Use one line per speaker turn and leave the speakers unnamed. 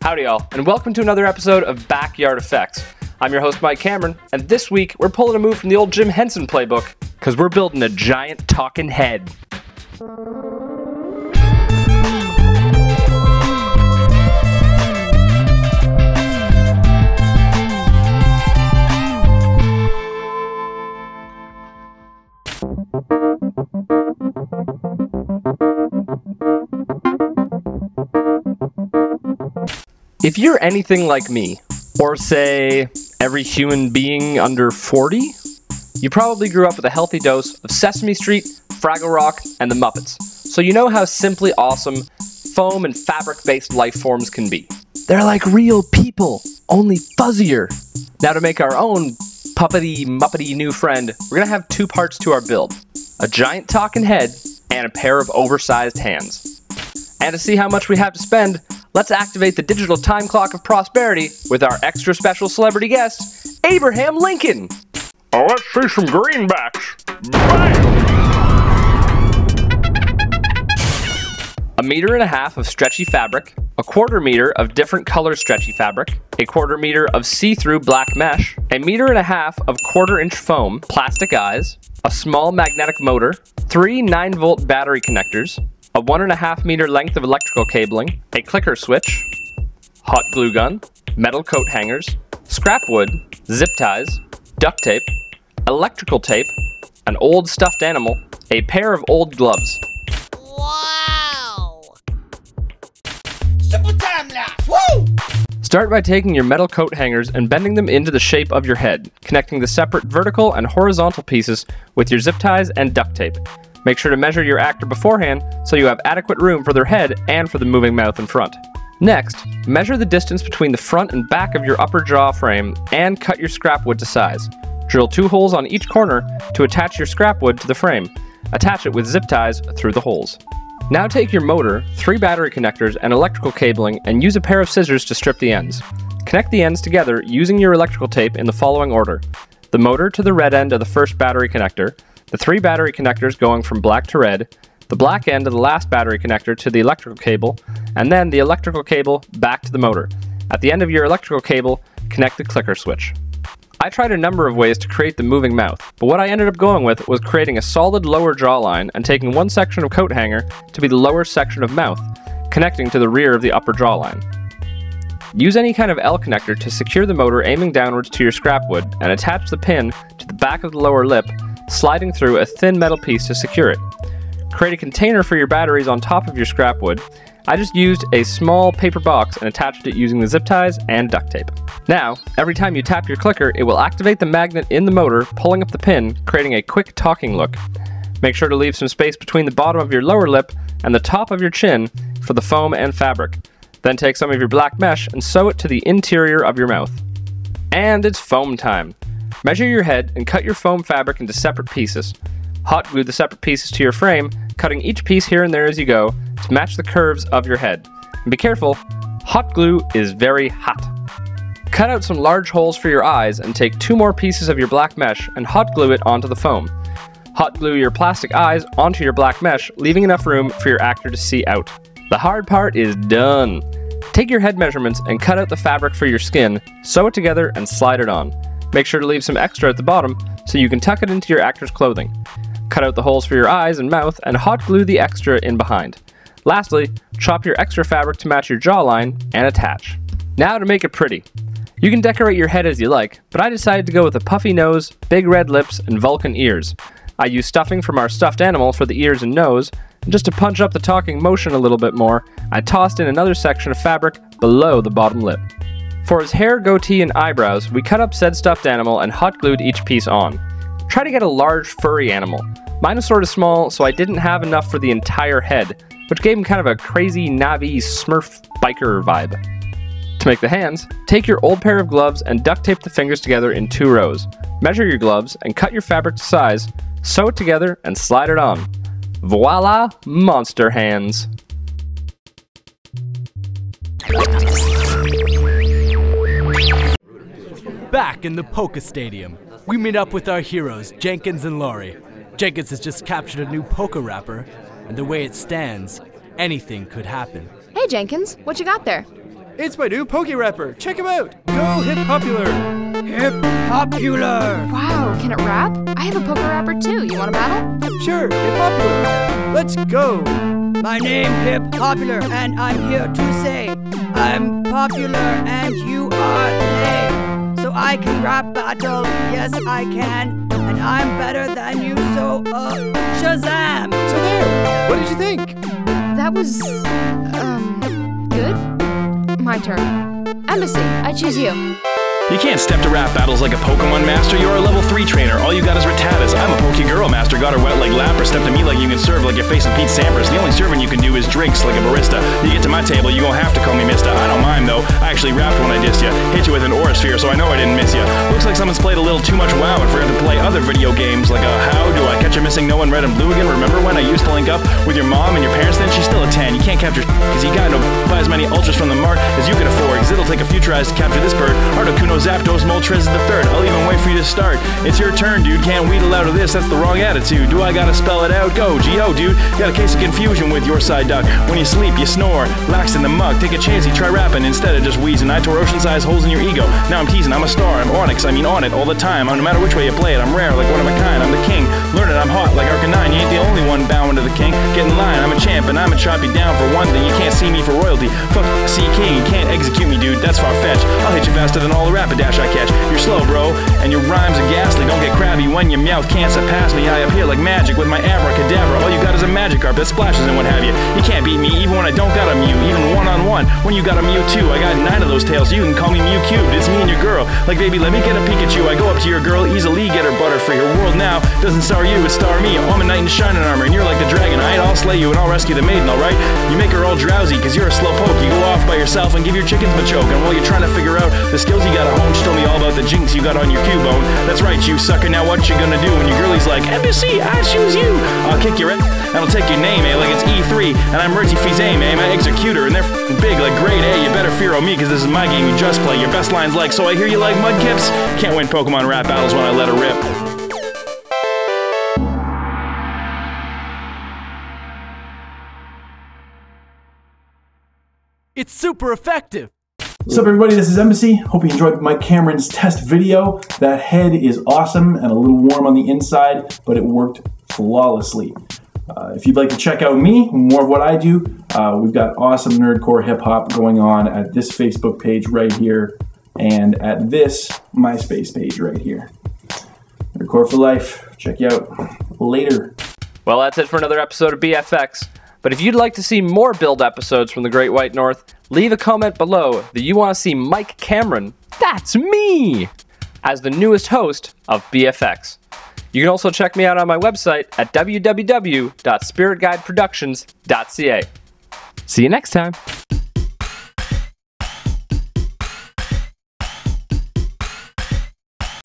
Howdy y'all, and welcome to another episode of Backyard Effects. I'm your host Mike Cameron, and this week we're pulling a move from the old Jim Henson playbook, because we're building a giant talking head. If you're anything like me, or say, every human being under 40, you probably grew up with a healthy dose of Sesame Street, Fraggle Rock, and the Muppets, so you know how simply awesome foam and fabric-based life forms can be. They're like real people, only fuzzier. Now to make our own puppety, muppety new friend, we're gonna have two parts to our build. A giant talking head, and a pair of oversized hands. And to see how much we have to spend, let's activate the digital time clock of prosperity with our extra special celebrity guest, Abraham Lincoln.
Oh, let's see some greenbacks. Bam!
1.5 meters of stretchy fabric, 1/4 meter of different color stretchy fabric, 1/4 meter of see-through black mesh, 1.5 meters of 1/4-inch foam, plastic eyes, a small magnetic motor, 3 9-volt battery connectors, a 1.5 meter length of electrical cabling, a clicker switch, hot glue gun, metal coat hangers, scrap wood, zip ties, duct tape, electrical tape, an old stuffed animal, a pair of old gloves.
Wow! Simple time lapse, woo!
Start by taking your metal coat hangers and bending them into the shape of your head, connecting the separate vertical and horizontal pieces with your zip ties and duct tape. Make sure to measure your actor beforehand so you have adequate room for their head and for the moving mouth in front. Next, measure the distance between the front and back of your upper jaw frame and cut your scrap wood to size. Drill 2 holes on each corner to attach your scrap wood to the frame. Attach it with zip ties through the holes. Now take your motor, 3 battery connectors, and electrical cabling and use a pair of scissors to strip the ends. Connect the ends together using your electrical tape in the following order. The motor to the red end of the first battery connector, the 3 battery connectors going from black to red, the black end of the last battery connector to the electrical cable, and then the electrical cable back to the motor. At the end of your electrical cable, connect the clicker switch. I tried a number of ways to create the moving mouth, but what I ended up going with was creating a solid lower jawline and taking one section of coat hanger to be the lower section of mouth, connecting to the rear of the upper jawline. Use any kind of L connector to secure the motor aiming downwards to your scrap wood and attach the pin to the back of the lower lip, sliding through a thin metal piece to secure it. Create a container for your batteries on top of your scrap wood. I just used a small paper box and attached it using the zip ties and duct tape. Now, every time you tap your clicker, it will activate the magnet in the motor, pulling up the pin, creating a quick talking look. Make sure to leave some space between the bottom of your lower lip and the top of your chin for the foam and fabric. Then take some of your black mesh and sew it to the interior of your mouth. And it's foam time. Measure your head and cut your foam fabric into separate pieces. Hot glue the separate pieces to your frame, cutting each piece here and there as you go to match the curves of your head. And be careful, hot glue is very hot. Cut out some large holes for your eyes and take 2 more pieces of your black mesh and hot glue it onto the foam. Hot glue your plastic eyes onto your black mesh, leaving enough room for your actor to see out. The hard part is done. Take your head measurements and cut out the fabric for your skin, sew it together and slide it on. Make sure to leave some extra at the bottom so you can tuck it into your actor's clothing. Cut out the holes for your eyes and mouth and hot glue the extra in behind. Lastly, chop your extra fabric to match your jawline and attach. Now to make it pretty. You can decorate your head as you like, but I decided to go with a puffy nose, big red lips, and Vulcan ears. I used stuffing from our stuffed animal for the ears and nose, and just to punch up the talking motion a little bit more, I tossed in another section of fabric below the bottom lip. For his hair, goatee, and eyebrows, we cut up said stuffed animal and hot glued each piece on. Try to get a large furry animal. Mine was sort of small, so I didn't have enough for the entire head, which gave him kind of a crazy Navi Smurf biker vibe. To make the hands, take your old pair of gloves and duct tape the fingers together in 2 rows. Measure your gloves and cut your fabric to size, sew it together and slide it on. Voila, monster hands.
Back in the Polka Stadium, we meet up with our heroes, Jenkins and Laurie. Jenkins has just captured a new polka rapper, and the way it stands, anything could happen.
Hey Jenkins, what you got there?
It's my new Poke Rapper. Check him out. Go Hip Popular. Hip Popular.
Wow, can it rap? I have a poker rapper too. You want to battle?
Sure, Hip Popular. Let's go.
My name Hip Popular, and I'm here to say I'm popular and you are lame. So I can rap battle, yes I can, and I'm better than you, so Shazam!
So there, what did you think?
That was, good? My turn. Embassy, I choose you.
You can't step to rap battles like a Pokemon master, you're a level 3 trainer, all you got is Rattatas. I'm a Poke Girl master, got her wet like Lapras, step to me like you can serve like you're facing Pete Sampras. The only serving you can do is drinks like a barista. You get to my table, you gon' have to call me mister. I don't mind though, I actually rapped when I dissed ya. Hit you with an aura sphere, so I know I didn't miss ya. Looks like someone's played a little too much WoW and forgot to play other video games like How Do I Catch a Missing No One Red and Blue Again? Remember when I used to link up with your mom and your parents then? She's still a 10, you can't capture cause you got no buy as many ultras from the mart as you can afford, cause it'll take a few tries to capture this bird. Articuno, Zapdos, Moltres is the third. I'll even wait for you to start. It's your turn, dude. Can't wheedle out of this. That's the wrong attitude. Do I gotta spell it out? Go, G-O, dude. Got a case of confusion with your side duck. When you sleep, you snore. Lax in the mug. Take a chance, you try rapping instead of just wheezing. I tore ocean-sized holes in your ego. Now I'm teasing. I'm a star. I'm Onyx. I mean on it all the time. No matter which way you play it, I'm rare, like one of a kind. I'm the king. Learn it. I'm hot, like Arcanine. You ain't the only one bowing to the king. Get in line. I'm a champ, and I'ma chop you down for one thing. You can't see me for royalty. Fuck C-King. You can't execute me, dude. That's far-fetched. I'll hit you faster than all the Rapidash I catch. You're slow, bro, and your rhymes are ghastly. Don't get crabby when your mouth can't surpass me. I appear like magic with my abracadabra. All you got is a Magikarp that splashes and what have you. You can't beat me even when I don't got a Mew, even one-on-one. When you got a Mewtwo, I got 9 of those tails, so you can call me Mew Cubed. It's me and your girl. Like, baby, let me get a Pikachu. I go up to your girl, easily get her butterfree. Her world now doesn't star you, it star me. I'm a knight in shining armor, and you're like the Dragonite. I'll slay you and I'll rescue the maiden, alright? You make her all drowsy, cause you're a slow poke. You go off by yourself and give your chickens Machoke. And while you're trying to figure out the skills you gotta hone, she told me all about the jinx you got on your Cubone. That's right, you sucker, now what you gonna do when your girlie's like, Embassy, I choose you. I'll kick your ass, and I'll take your name, like it's E3, and I'm Merty Fizame, my executor, and they're big like grade A. You better fear me, cause this is my game you just play. Your best line's like, so I hear you like Mudkips. Can't win Pokemon rap battles when I let her rip.
It's super effective.
What's up, everybody? This is Embassy. Hope you enjoyed Mike Cameron's test video. That head is awesome and a little warm on the inside, but it worked flawlessly. If you'd like to check out me, more of what I do, we've got awesome nerdcore hip-hop going on at this Facebook page right here and at this MySpace page right here. Nerdcore for life. Check you out later.
Well, that's it for another episode of BFX. But if you'd like to see more build episodes from the Great White North, leave a comment below that you want to see Mike Cameron, that's me, as the newest host of BFX. You can also check me out on my website at www.spiritguideproductions.ca. See you next time.